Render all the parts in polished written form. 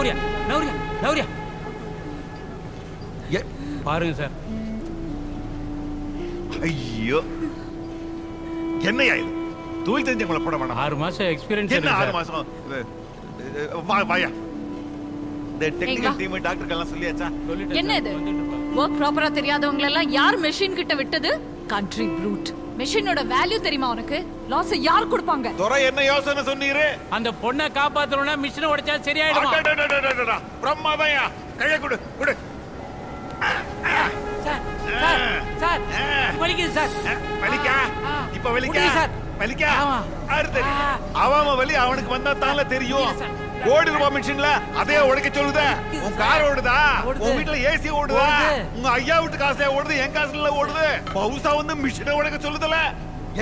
நௌரியா நௌரியா நௌரியா பாருங்க சார். ஐயோ என்னையா இது? தூள் தெரிஞ்சவங்கள போட வேணாம். 6 மாசம் எக்ஸ்பீரியன்ஸ். என்ன 6 மாசம்? வாயா. இந்த டெக்னிக்கல் டீம் டாக்டர்க்கெல்லாம் சொல்லியாச்சா? என்ன இது? வர்க் ப்ராப்பரா தெரியாதவங்க எல்லாம் யார் மெஷின் கிட்ட விட்டது? Country fruit. மெஷினோட வேல்யூ தெரியுமா உனக்கு? லாஸ் யார் கொடுப்பாங்க? துரை என்ன யோசனை சொன்னீரு? அந்த பொண்ணை காப்பாத்தணும்னா மிஷினை உடைச்சா சரியாயிடுமா? பிரம்மாதம்யா. கையை கொடு கொடு. சார் சார் சார் வலிக்குது சார். வலிக்கா? இப்ப வலிக்கா? சார் வலிக்கா? ஆமா. அறுத்து. அவன் வலி அவனுக்கு வந்தா தான்ல தெரியும். கோடி ரூபாய் மிஷின்ல அதே உடைக்க சொல்லுதே. உன் கார் ஓடுதா? உன் வீட்ல ஏசி ஓடுதா? உங்க ஐயா வீட்டு காசுல ஓடுது, என் காசுல ஓடுது. பவுசா வந்து மிஷினை உடைக்க சொல்லுதல.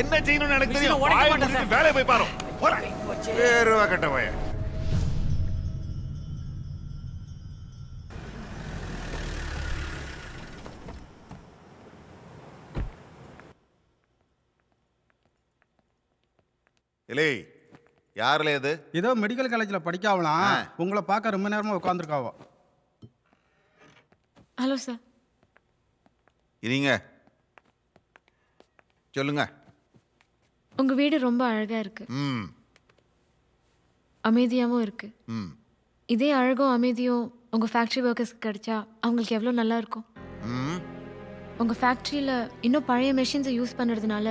என்ன செய்யணும்னு எனக்கு தெரியும். வேலையை போய் பாரு. போடா. வேறுவா கட்ட போய். இல்லை யாருல இது? ஏதோ மெடிக்கல் காலேஜில் படிக்காவலாம். உங்களை பார்க்க ரொம்ப நேரமாக உட்காந்துருக்காவோ. Hello sir. இருங்க சொல்லுங்க. உங்கள் வீடு ரொம்ப அழகாக இருக்கு. அமைதியாகவும் இருக்கு. இதே அழகும் அமைதியும் உங்கள் ஃபேக்ட்ரி ஒர்க்கர்ஸ்க்கு கிடைச்சா அவங்களுக்கு எவ்வளோ நல்லா இருக்கும். உங்கள் ஃபேக்ட்ரியில் இன்னும் பழைய மெஷின்ஸை யூஸ் பண்ணுறதுனால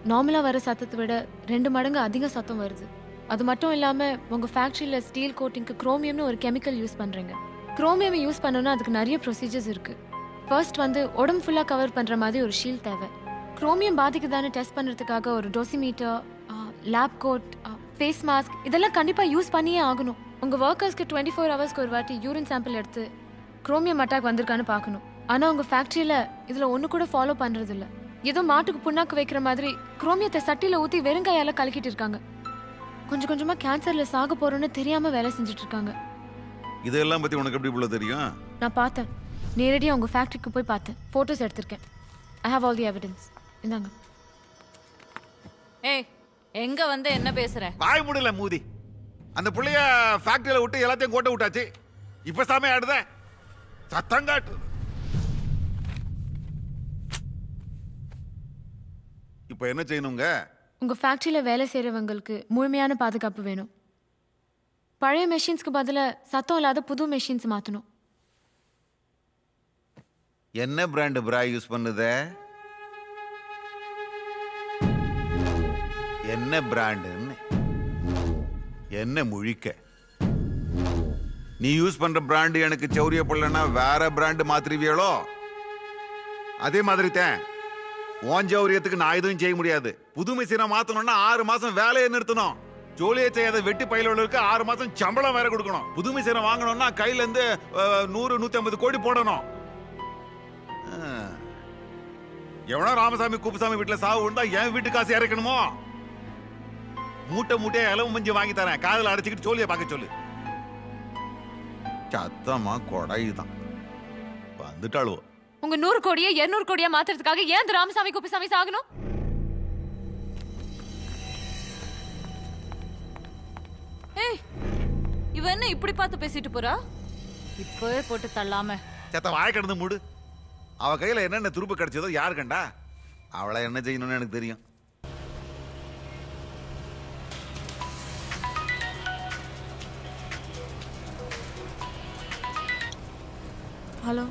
நார்மலாக வர சத்தத்தை விட 2 மடங்கு அதிக சத்தம் வருது. அது மட்டும் இல்லாமல் உங்கள் ஃபேக்ட்ரியில் ஸ்டீல் கோட்டிங்க்கு குரோமியம்னு ஒரு கெமிக்கல் யூஸ் பண்ணுறீங்க. குரோமியம் யூஸ் பண்ணணும்னா அதுக்கு நிறைய ப்ரொசீஜர்ஸ் இருக்குது. ஃபர்ஸ்ட் வந்து உடம்பு ஃபுல்லாக கவர் பண்ணுற மாதிரி ஒரு ஷீல்ட் தேவை. குரோமியம் பாதிக்குதான்னு டெஸ்ட் பண்ணுறதுக்காக ஒரு dosimeter, lab coat, face mask இதெல்லாம் கண்டிப்பாக யூஸ் பண்ணியே ஆகணும். உங்கள் ஒர்க்கர்ஸ்க்கு 24 ஹவர்ஸ்க்கு ஒரு வாட்டி யூரின் சாம்பிள் எடுத்து குரோமியம் அட்டாக் வந்திருக்கான்னு பார்க்கணும். ஆனால் உங்கள் ஃபேக்ட்ரியில் இதில் ஒன்று கூட ஃபாலோ பண்ணுறதில்ல. ஏதோ மாட்டுக்கு புண்ணாக்கு வைக்கிற மாதிரி குரோமியத்தை சட்டியில் ஊற்றி வெறுங்கையால் கலக்கிட்டு இருக்காங்க. கொஞ்சம் கொஞ்சமாக கேன்சரில் சாக போகிறோன்னு தெரியாமல் வேலை செஞ்சுட்டு இருக்காங்க. இதெல்லாம் பற்றி உனக்கு எப்படி இவ்வளோ தெரியும்? நான் பார்த்தேன். நேரடியாக உங்கள் ஃபேக்ட்ரிக்கு போய் பார்த்தேன். ஃபோட்டோஸ் எடுத்திருக்கேன். I have all the evidence. இந்தாங்க. ஏய் எங்க வந்து என்ன பேசுற? வாய் முடியல மூதி. அந்த புள்ளைய ஃபேக்டரியில விட்டு எல்லாத்தையும் கோட்டை விட்டாச்சு. இப்ப சாமி ஆடுத சத்தங்காட்டு. இப்ப என்ன செய்யணுங்க? உங்கள் ஃபேக்ட்ரியில் வேலை செய்கிறவங்களுக்கு முழுமையான பாதுகாப்பு வேணும். பழைய மெஷின்ஸ்க்கு பதிலாக சத்தம் இல்லாத புது மெஷின்ஸ் மாற்றணும். என்ன பிராண்ட் பிரா யூஸ் பண்ணுத? என்ன பிராண்டுன்னு என்ன முழிக்க? நீ யூஸ் பண்ற பிராண்ட் எனக்கு சௌரிய படலன்னா வேற பிராண்ட் மாத்திருவியளோ? அதே மாதிரி தான் உன் சௌரியத்துக்கு நான் எதுவும் செய்ய முடியாது. புது மிஷினை மாத்தணும்னா 6 மாசம் வேலையை நிறுத்தணும். ஜோலியை செய்யாத வெட்டி பயிலுக்கு 6 மாசம் சம்பளம் வேற கொடுக்கணும். புது மிஷினை வாங்கணும்னா கையில இருந்து 100-150 கோடி போடணும். எவனோ ராமசாமி குப்புசாமி வீட்டுல சாவு இருந்தா என் வீட்டு காசு இறக்கணுமோ? மூட்டை மூட்டையா இளவு மஞ்சி வாங்கி தரேன். காதல அடைச்சிக்கிட்டு ஜோலியை பார்க்க சொல்லு. சத்தமா கொடைதான் வந்துட்டாளுவோ. உங்க 100 கோடியை 200 கோடியா மாத்துறதுக்காக ஏன் இந்த ராமசாமி குப்புசாமி சாகணும்? ஏய் இவ என்ன இப்படி பார்த்து பேசிட்டு போறா? இப்பவே போட்டு தள்ளாம சத்த வாய கடந்து மூடு. அவ கையில என்னென்ன துருப்பு கிடைச்சதோ யாரு கண்டா? அவளை என்ன செய்யணும்னு எனக்கு தெரியும். ஹலோ.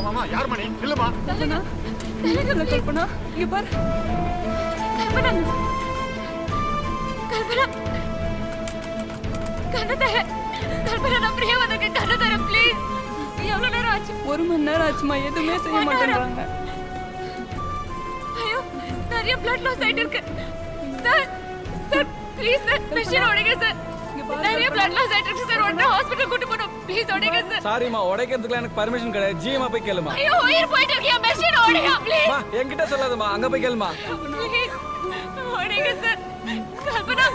மாமா யார் மணி? இல்லமா கல்பனா இங்க பாரு. கல்பனா கல்பனா கண்ணதர கல்பனா நான் பிரியவதற்கு கண்ணதர ப்ளீஸ். எவ்வளவு நேரம் ஆச்சு? 1 மணி நேரம் ஆச்சுமா. எதுவுமே செய்ய மாட்டேங்கிறாங்க. ஐயோ நிறைய blood loss ஆயிட்டு இருக்கு. Sir sir please sir machine ஓடுங்க சார். நிறைய blood loss ஆயிட்டு இருக்கு சார். உடனே ஹாஸ்பிடல் கூட்டி போணும். ப்ளீஸ் ஓடுங்க சார். சாரிமா உடைக்கிறதுக்கு எனக்கு பர்மிஷன் கிடையாது. ஜிஎம்மா போய் கேளுமா. ஐயோ உயிர் போயிட்டு இருக்கியா? மெஷின் ஓடுங்க ப்ளீஸ். மா என்கிட்ட சொல்லாதமா. அங்க போய் கேளுமா. ப்ளீஸ் ஓடுங்க sir. Kalpana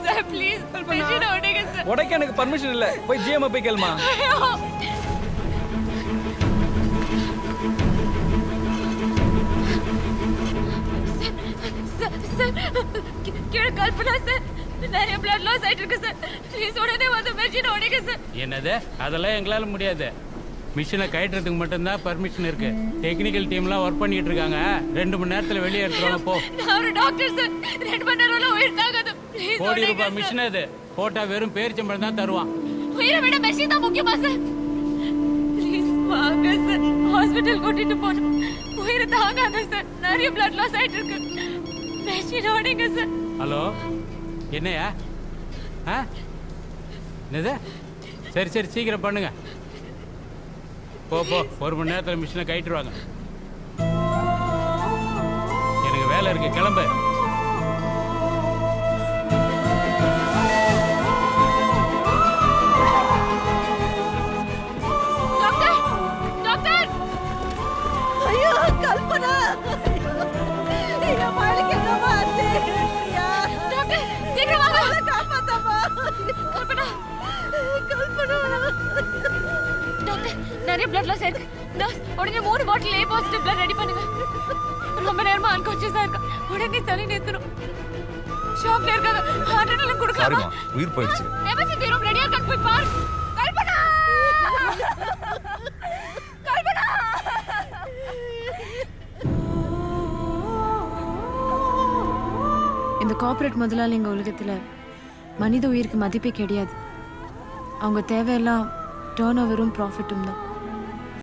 sir please machine ஓடுங்க சார். உடைக்க எனக்கு பர்மிஷன் இல்ல. போய் ஜிஎம்மா போய் கேளுமா. ஐயோ சார் கீழே கல்பனா சார் நிறைய பிளட் லாஸ் ஆயிட்டு இருக்கு சார் ப்ளீஸ் உடனே வந்து மெஷின் உடைங்க சார். என்னது அதெல்லாம் எங்களால முடியாது. மிஷினை கயற்றதுக்கு மட்டும்தான் பர்மிஷன் இருக்கு. டெக்னிக்கல் டீம்லாம் ஒர்க் பண்ணிட்டு இருக்காங்க. 2 மணி நேரத்துல வெளியே எடுத்துருவாங்க. போ. நான் ஒரு டாக்டர் சார் 2 மணி நேரம்ல உயிர் தாங்காது. ப்ளீஸ் கோடி ரூபாய் மிஷின் அது போட்டா வெறும் பேரிச்சம்பழம் தான் தருவான். உயிரை விட மெஷின் தான் முக்கியமா சார்? ப்ளீஸ் வாங்க சார் ஹாஸ்பிட்டல் கூட்டிட்டு போகணும். உயிரை தாங்காது சார் நிறைய பிளட் லாஸ் ஆயிட்டு இருக்கு. Machine உடைங்க sir. ஹலோ என்னையா ஆ என்னது? சரி சரி சீக்கிரம் பண்ணுங்க. போ 1 மணி நேரத்தில் மிஷினை கயிட்டுருவாங்க. எனக்கு வேலை இருக்கு, கிளம்பு. டாக்டர் டாக்டர் ஐயோ கல்பனா என் மகளுக்கு என்னமா ஆச்சு டாக்டர் சீக்கிரம் வாங்க. அவளை காப்பாத்தம்மா கல்பனா கல்பனா டாக்டர் நிறைய பிளட் லாஸ் ஆயிருக்கு. நர்ஸ் உடனே 3 பாட்டில் ஏ பாசிட்டிவ் பிளட் ரெடி பண்ணுங்க. ரொம்ப நேரமா அன்கான்ஷியஸா இருக்கா. உடனே தலை நிறுத்தணும். ஷாக்ல இருக்காங்க. ஹார்ட் அட்டாக் கொடுக்கலாமா? உயிர் போயிடுச்சு. எமர்ஜென்சி ரூம் ரெடியா இருக்கான்னு போய் பாரு. கல்பனா கல்பனா இந்த கார்ப்பரேட் முதலாளிங்க உலகத்தில் மனித உயிருக்கு மதிப்பே கிடையாது. அவங்க தேவையெல்லாம் டேர்ன் ஓவரும் ப்ராஃபிட்டும் தான்.